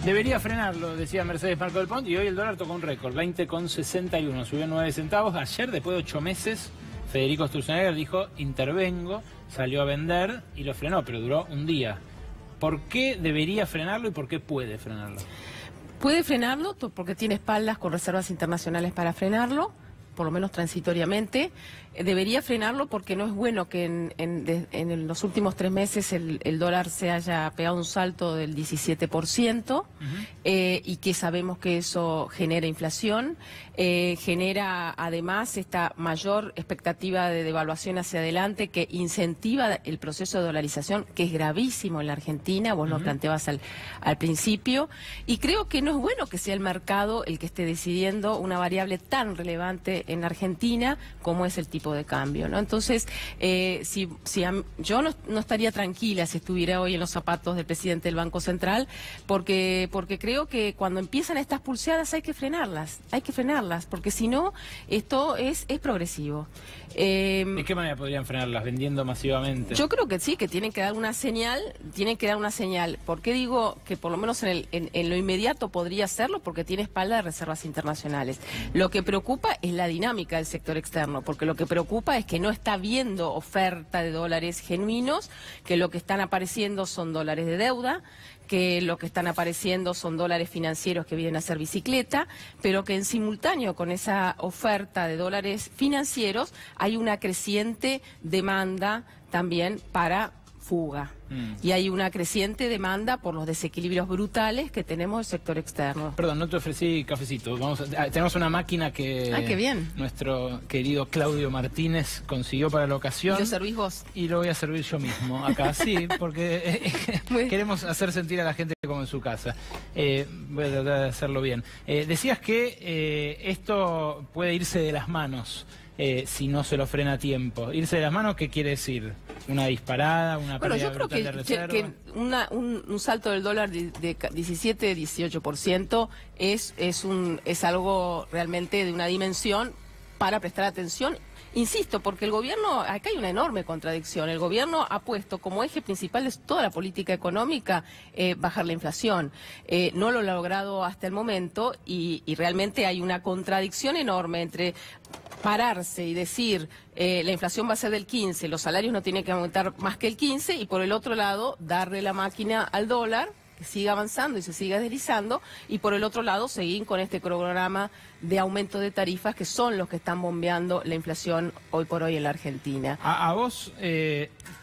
Debería frenarlo, decía Mercedes Marco del Pont, y hoy el dólar tocó un récord, 20,61, subió 9 centavos. Ayer, después de 8 meses, Federico Sturzenegger dijo, intervengo, salió a vender y lo frenó, pero duró un día. ¿Por qué debería frenarlo y por qué puede frenarlo? Puede frenarlo porque tiene espaldas con reservas internacionales para frenarlo, por lo menos transitoriamente. Debería frenarlo porque no es bueno que en los últimos 3 meses el dólar se haya pegado un salto del 17%, y que sabemos que eso genera inflación, genera además esta mayor expectativa de devaluación hacia adelante que incentiva el proceso de dolarización, que es gravísimo en la Argentina, vos lo planteabas al principio, y creo que no es bueno que sea el mercado el que esté decidiendo una variable tan relevante en la Argentina como es el tipo de cambio, ¿no? Entonces, yo no estaría tranquila si estuviera hoy en los zapatos del presidente del Banco Central, porque creo que cuando empiezan estas pulseadas hay que frenarlas, porque si no, esto es progresivo. ¿De qué manera podrían frenarlas? ¿Vendiendo masivamente? Yo creo que sí, que tienen que dar una señal, ¿Por qué digo que por lo menos en lo inmediato podría hacerlo? Porque tiene espalda de reservas internacionales. Lo que preocupa es la dinámica del sector externo, porque lo que preocupa es que no está habiendo oferta de dólares genuinos, que lo que están apareciendo son dólares de deuda, que lo que están apareciendo son dólares financieros que vienen a ser bicicleta, pero que en simultáneo con esa oferta de dólares financieros hay una creciente demanda también para fuga. Y hay una creciente demanda por los desequilibrios brutales que tenemos en el sector externo. Perdón, no te ofrecí cafecito. Tenemos una máquina que qué bien. Nuestro querido Claudio Martínez consiguió para la ocasión. ¿Y lo servís vos? Y lo voy a servir yo mismo acá, sí, porque queremos hacer sentir a la gente como en su casa. Voy a tratar de hacerlo bien. Decías que esto puede irse de las manos. Si no se lo frena a tiempo. ¿Irse de las manos qué quiere decir? ¿Una disparada? ¿Una pérdida brutal de reserva? Que un salto del dólar de 17-18% es algo realmente de una dimensión para prestar atención. Insisto, porque el gobierno, acá hay una enorme contradicción. El gobierno ha puesto como eje principal de toda la política económica bajar la inflación. No lo ha logrado hasta el momento y realmente hay una contradicción enorme entre pararse y decir la inflación va a ser del 15, los salarios no tienen que aumentar más que el 15, y por el otro lado darle la máquina al dólar, que siga avanzando y se siga deslizando, y por el otro lado seguir con este programa de aumento de tarifas que son los que están bombeando la inflación hoy por hoy en la Argentina. A vos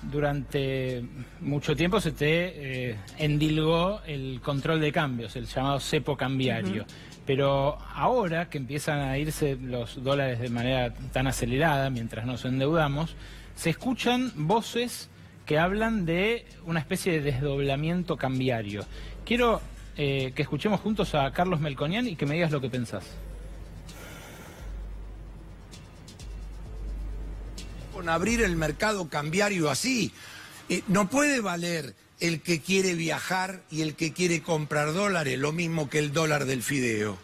durante mucho tiempo se te endilgó el control de cambios, el llamado cepo cambiario. Pero ahora que empiezan a irse los dólares de manera tan acelerada, mientras nos endeudamos, se escuchan voces que hablan de una especie de desdoblamiento cambiario. Quiero que escuchemos juntos a Carlos Melconian y que me digas lo que pensás. Con abrir el mercado cambiario así, no puede valer el que quiere viajar y el que quiere comprar dólares, lo mismo que el dólar del fideo.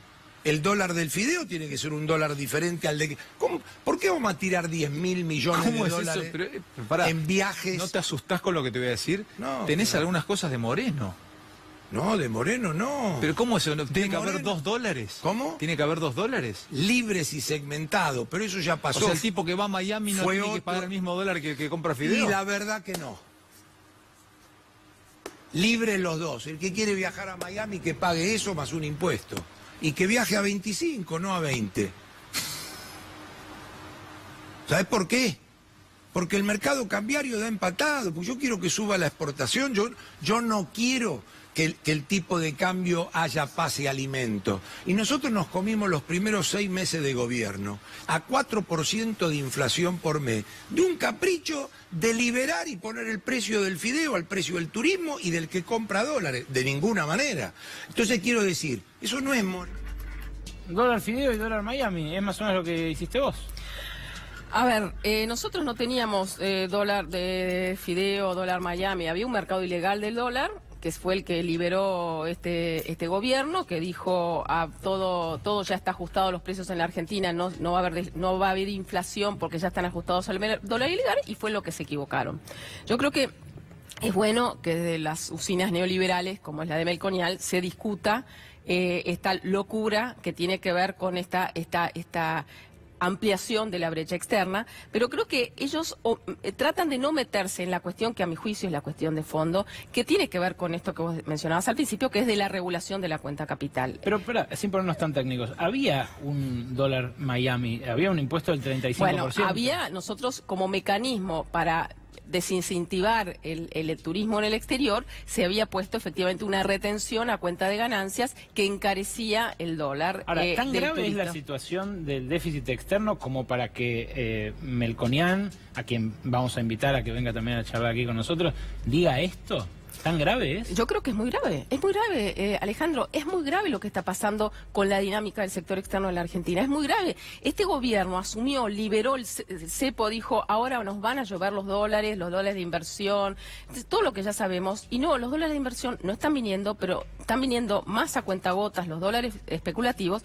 El dólar del fideo tiene que ser un dólar diferente al de... ¿Por qué vamos a tirar 10.000 millones de dólares en viajes? ¿No te asustás con lo que te voy a decir? No, tenés algunas cosas de Moreno. No, de Moreno no. ¿Pero cómo eso? ¿Tiene que haber $2? ¿Cómo? ¿Tiene que haber $2? Libres y segmentados, pero eso ya pasó. O sea, el tipo que va a Miami no tiene que pagar el mismo dólar que compra fideo. Y la verdad que no. Libres los dos. El que quiere viajar a Miami que pague eso más un impuesto. Y que viaje a 25, no a 20. ¿Sabes por qué? Porque el mercado cambiario da empatado. Pues yo quiero que suba la exportación. Yo no quiero que el tipo de cambio haya pase alimento. Y nosotros nos comimos los primeros 6 meses de gobierno a 4% de inflación por mes, de un capricho de liberar y poner el precio del fideo al precio del turismo y del que compra dólares, de ninguna manera. Entonces quiero decir, eso no es... Dólar fideo y dólar Miami, ¿es más o menos lo que hiciste vos? A ver, nosotros no teníamos dólar de fideo, dólar Miami, había un mercado ilegal del dólar, que fue el que liberó este gobierno, que dijo todo ya está ajustado a los precios en la Argentina, no va a haber inflación porque ya están ajustados al dólar ilegal, y fue lo que se equivocaron. Yo creo que es bueno que desde las usinas neoliberales, como es la de Melconial, se discuta esta locura que tiene que ver con esta ampliación de la brecha externa, pero creo que ellos tratan de no meterse en la cuestión que a mi juicio es la cuestión de fondo, que tiene que ver con esto que vos mencionabas al principio, que es de la regulación de la cuenta capital. Pero espera, sin ponernos tan técnicos, había un dólar Miami, había un impuesto del 35%. Bueno, había nosotros como mecanismo para desincentivar el turismo en el exterior, se había puesto efectivamente una retención a cuenta de ganancias que encarecía el dólar. Ahora, ¿tan grave es la situación del déficit externo como para que Melconian, a quien vamos a invitar a que venga también a charlar aquí con nosotros, diga esto? ¿Tan grave es? Yo creo que es muy grave, Alejandro, es muy grave lo que está pasando con la dinámica del sector externo de la Argentina, es muy grave. Este gobierno asumió, liberó el cepo, dijo, ahora nos van a llover los dólares de inversión, todo lo que ya sabemos, y no, los dólares de inversión no están viniendo, pero están viniendo más a cuentagotas los dólares especulativos,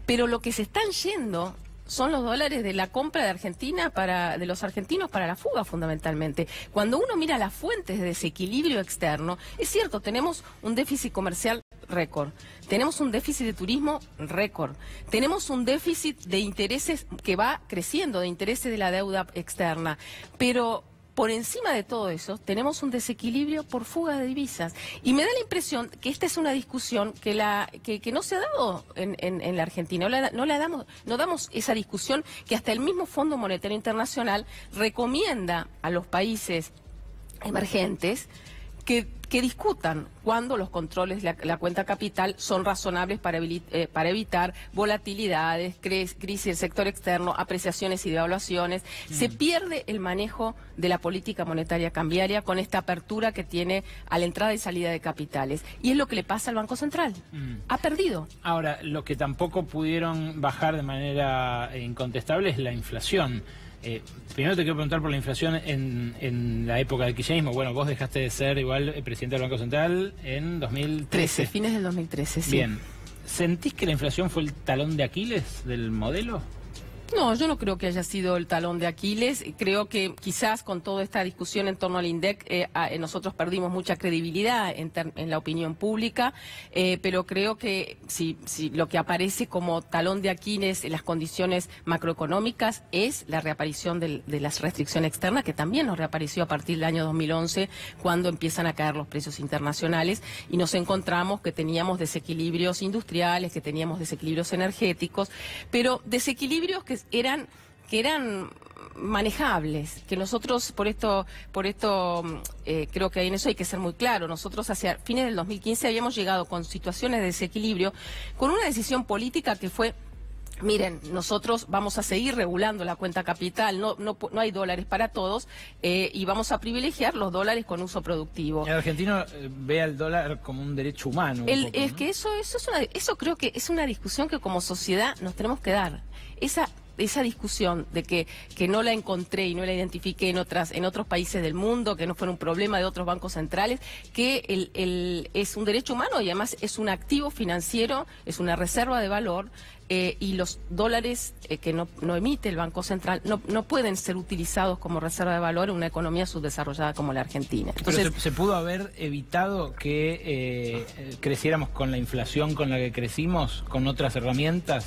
pero lo que se están yendo son los dólares de la compra de Argentina de los argentinos para la fuga, fundamentalmente. Cuando uno mira las fuentes de desequilibrio externo, es cierto, tenemos un déficit comercial récord, tenemos un déficit de turismo récord, tenemos un déficit de intereses que va creciendo, de intereses de la deuda externa, pero por encima de todo eso, tenemos un desequilibrio por fuga de divisas. Y me da la impresión que esta es una discusión que no se ha dado en la Argentina. No damos esa discusión que hasta el mismo Fondo Monetario Internacional recomienda a los países emergentes que discutan cuándo los controles de la cuenta capital son razonables para evitar volatilidades, crisis del sector externo, apreciaciones y devaluaciones. Se pierde el manejo de la política monetaria cambiaria con esta apertura que tiene a la entrada y salida de capitales. Y es lo que le pasa al Banco Central. Ha perdido. Ahora, lo que tampoco pudieron bajar de manera incontestable es la inflación. Primero te quiero preguntar por la inflación en la época del kirchnerismo. Bueno, vos dejaste de ser igual presidente del Banco Central en 2013. Fines del 2013, sí. Bien. ¿Sentís que la inflación fue el talón de Aquiles del modelo? No, yo no creo que haya sido el talón de Aquiles. Creo que quizás con toda esta discusión en torno al INDEC nosotros perdimos mucha credibilidad en la opinión pública, pero creo que si lo que aparece como talón de Aquiles en las condiciones macroeconómicas es la reaparición de las restricciones externas, que también nos reapareció a partir del año 2011, cuando empiezan a caer los precios internacionales y nos encontramos que teníamos desequilibrios industriales, que teníamos desequilibrios energéticos, pero desequilibrios que eran manejables, que nosotros por esto creo que en eso hay que ser muy claro. Nosotros hacia fines del 2015 habíamos llegado con situaciones de desequilibrio, con una decisión política que fue: miren, nosotros vamos a seguir regulando la cuenta capital, no hay dólares para todos y vamos a privilegiar los dólares con uso productivo. El argentino ve al dólar como un derecho humano. Es que eso creo que es una discusión que como sociedad nos tenemos que dar. Esa discusión de que no la encontré y no la identifiqué en otros países del mundo, que no fue un problema de otros bancos centrales, que es un derecho humano y además es un activo financiero, es una reserva de valor. Y los dólares que no emite el Banco Central no pueden ser utilizados como reserva de valor en una economía subdesarrollada como la Argentina. Entonces, ¿pero se pudo haber evitado que creciéramos con la inflación con la que crecimos, con otras herramientas?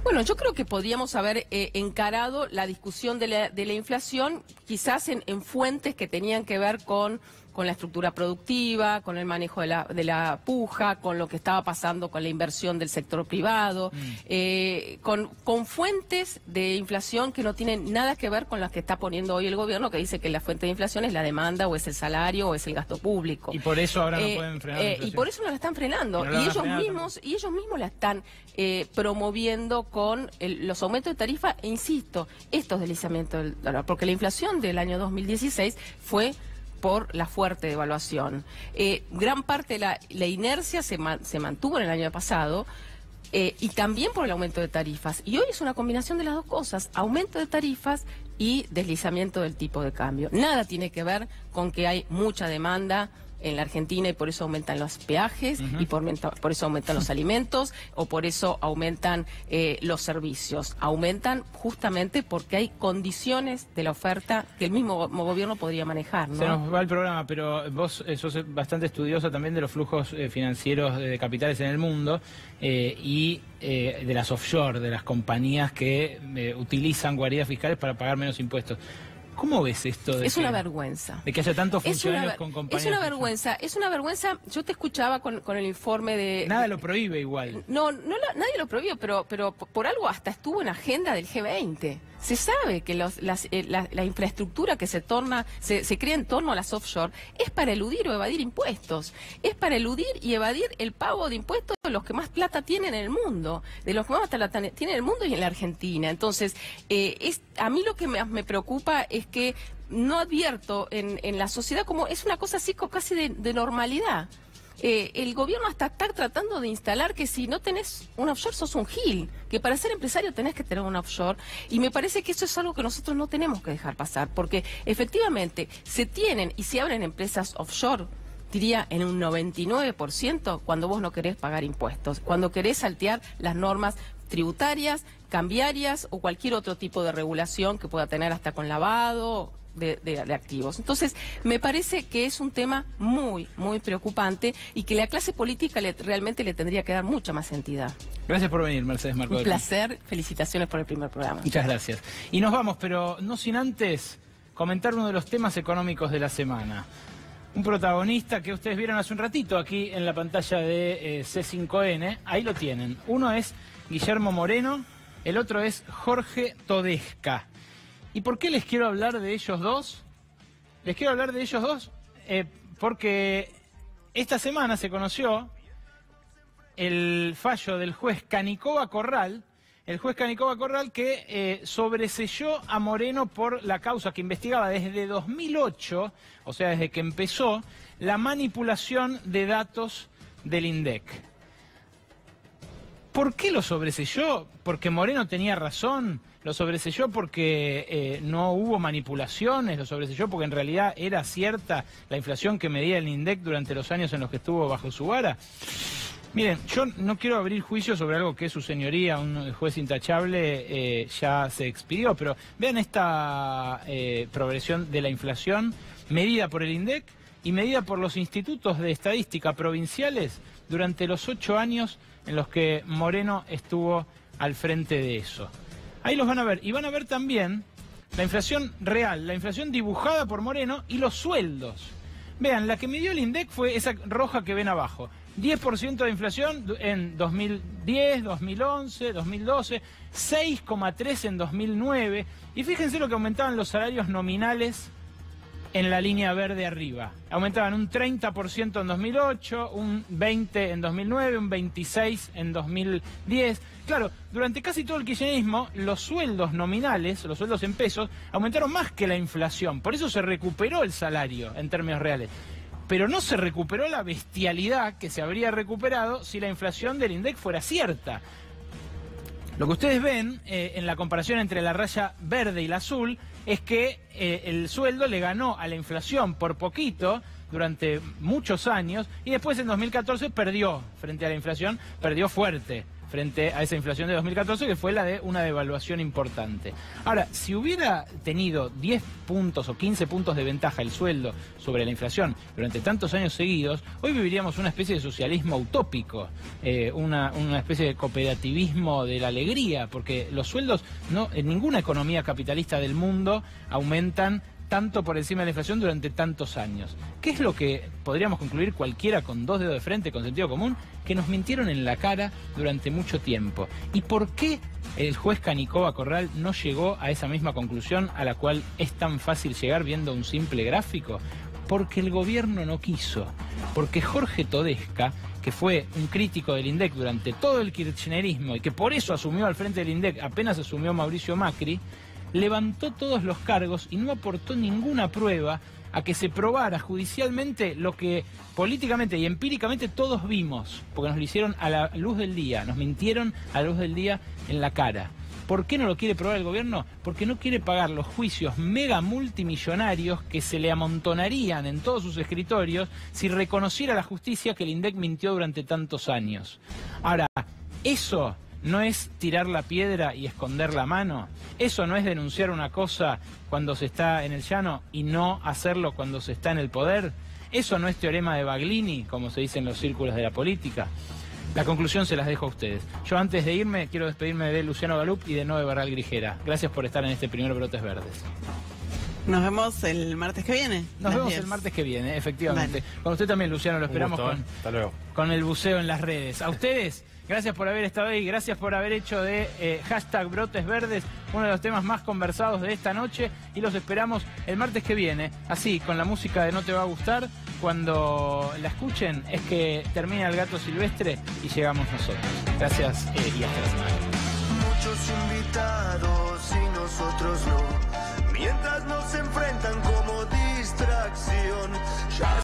Bueno, yo creo que podríamos haber encarado la discusión de la inflación quizás en fuentes que tenían que ver con la estructura productiva, con el manejo de la puja, con lo que estaba pasando con la inversión del sector privado, con fuentes de inflación que no tienen nada que ver con las que está poniendo hoy el gobierno, que dice que la fuente de inflación es la demanda, o es el salario, o es el gasto público. Y por eso ahora no pueden frenar la inflación. Y por eso no la están frenando. Y ellos mismos la están promoviendo con los aumentos de tarifa, e insisto, estos deslizamientos del dólar, porque la inflación del año 2016 fue por la fuerte devaluación. Gran parte de la inercia se mantuvo en el año pasado y también por el aumento de tarifas. Y hoy es una combinación de las dos cosas, aumento de tarifas y deslizamiento del tipo de cambio. Nada tiene que ver con que hay mucha demanda en la Argentina y por eso aumentan los peajes y por eso aumentan los alimentos o por eso aumentan los servicios. Aumentan justamente porque hay condiciones de la oferta que el mismo gobierno podría manejar, ¿no? Se nos va el programa, pero vos sos bastante estudiosa también de los flujos financieros de capitales en el mundo y de las offshore, de las compañías que utilizan guaridas fiscales para pagar menos impuestos. ¿Cómo ves esto? Es una vergüenza. De que haya tantos funcionarios con compañías. Es una vergüenza. Yo te escuchaba con el informe de... Nada lo prohíbe igual. Nadie lo prohibió, pero por algo hasta estuvo en agenda del G20. Se sabe que la infraestructura que se crea en torno a las offshore es para eludir o evadir impuestos. Es para eludir y evadir el pago de impuestos de los que más plata tienen en el mundo. De los que más plata tienen en el mundo y en la Argentina. Entonces, a mí lo que me preocupa es que no advierto en la sociedad como es una cosa así casi de normalidad. El gobierno hasta está tratando de instalar que si no tenés un offshore sos un gil, que para ser empresario tenés que tener un offshore, y me parece que eso es algo que nosotros no tenemos que dejar pasar, porque efectivamente se tienen y se abren empresas offshore, diría en un 99% cuando vos no querés pagar impuestos, cuando querés saltear las normas tributarias, cambiarias o cualquier otro tipo de regulación que pueda tener hasta con lavado de activos. Entonces, me parece que es un tema muy, muy preocupante y que la clase política realmente le tendría que dar mucha más entidad. Gracias por venir, Mercedes Marco. Un placer, felicitaciones por el primer programa. Muchas gracias. Y nos vamos, pero no sin antes comentar uno de los temas económicos de la semana. Un protagonista que ustedes vieron hace un ratito aquí en la pantalla de C5N, ahí lo tienen. Uno es Guillermo Moreno, el otro es Jorge Todesca. ¿Y por qué les quiero hablar de ellos dos? Les quiero hablar de ellos dos porque esta semana se conoció el fallo del juez Canicova Corral, que sobreselló a Moreno por la causa que investigaba desde 2008, o sea, desde que empezó, la manipulación de datos del INDEC. ¿Por qué lo sobreselló? ¿Porque Moreno tenía razón? ¿Lo sobreselló porque no hubo manipulaciones? ¿Lo sobreselló porque en realidad era cierta la inflación que medía el INDEC durante los años en los que estuvo bajo su vara? Miren, yo no quiero abrir juicio sobre algo que su señoría, un juez intachable, ya se expidió, pero vean esta progresión de la inflación medida por el INDEC y medida por los institutos de estadística provinciales durante los 8 años en los que Moreno estuvo al frente de eso. Ahí los van a ver. Y van a ver también la inflación real, la inflación dibujada por Moreno y los sueldos. Vean, la que midió el INDEC fue esa roja que ven abajo. 10% de inflación en 2010, 2011, 2012, 6,3 en 2009. Y fíjense lo que aumentaban los salarios nominales en la línea verde arriba. Aumentaban un 30% en 2008, un 20% en 2009, un 26% en 2010. Claro, durante casi todo el kirchnerismo, los sueldos nominales, los sueldos en pesos, aumentaron más que la inflación. Por eso se recuperó el salario en términos reales. Pero no se recuperó la bestialidad que se habría recuperado si la inflación del INDEC fuera cierta. Lo que ustedes ven en la comparación entre la raya verde y la azul es que el sueldo le ganó a la inflación por poquito durante muchos años y después en 2014 perdió frente a la inflación, perdió fuerte frente a esa inflación de 2014 que fue la de una devaluación importante. Ahora, si hubiera tenido 10 puntos o 15 puntos de ventaja el sueldo sobre la inflación durante tantos años seguidos, hoy viviríamos una especie de socialismo utópico, una especie de cooperativismo de la alegría, porque los sueldos en ninguna economía capitalista del mundo aumentan tanto por encima de la inflación durante tantos años. ¿Qué es lo que podríamos concluir cualquiera con 2 dedos de frente, con sentido común? Que nos mintieron en la cara durante mucho tiempo. ¿Y por qué el juez Canicova Corral no llegó a esa misma conclusión a la cual es tan fácil llegar viendo un simple gráfico? Porque el gobierno no quiso. Porque Jorge Todesca, que fue un crítico del INDEC durante todo el kirchnerismo y que por eso asumió al frente del INDEC apenas asumió Mauricio Macri, levantó todos los cargos y no aportó ninguna prueba a que se probara judicialmente lo que políticamente y empíricamente todos vimos, porque nos lo hicieron a la luz del día, nos mintieron a la luz del día en la cara. ¿Por qué no lo quiere probar el gobierno? Porque no quiere pagar los juicios mega multimillonarios que se le amontonarían en todos sus escritorios si reconociera la justicia que el INDEC mintió durante tantos años. Ahora, eso no es tirar la piedra y esconder la mano. Eso no es denunciar una cosa cuando se está en el llano y no hacerlo cuando se está en el poder. Eso no es teorema de Baglini, como se dice en los círculos de la política. La conclusión se las dejo a ustedes. Yo antes de irme quiero despedirme de Luciano Galup y de Noé Barral Grijera. Gracias por estar en este primer Brotes Verdes. Nos vemos el martes que viene. Nos vemos el martes que viene, efectivamente. Vale. Con usted también, Luciano, lo esperamos Hasta luego. Con el buceo en las redes. A ustedes, gracias por haber estado ahí, gracias por haber hecho de hashtag Brotes Verdes uno de los temas más conversados de esta noche y los esperamos el martes que viene, así, con la música de No Te Va a Gustar. Cuando la escuchen es que termina El Gato Silvestre y llegamos nosotros. Gracias y hasta la semana. Muchos invitados y nosotros no, mientras nos enfrentan como distracción. Ya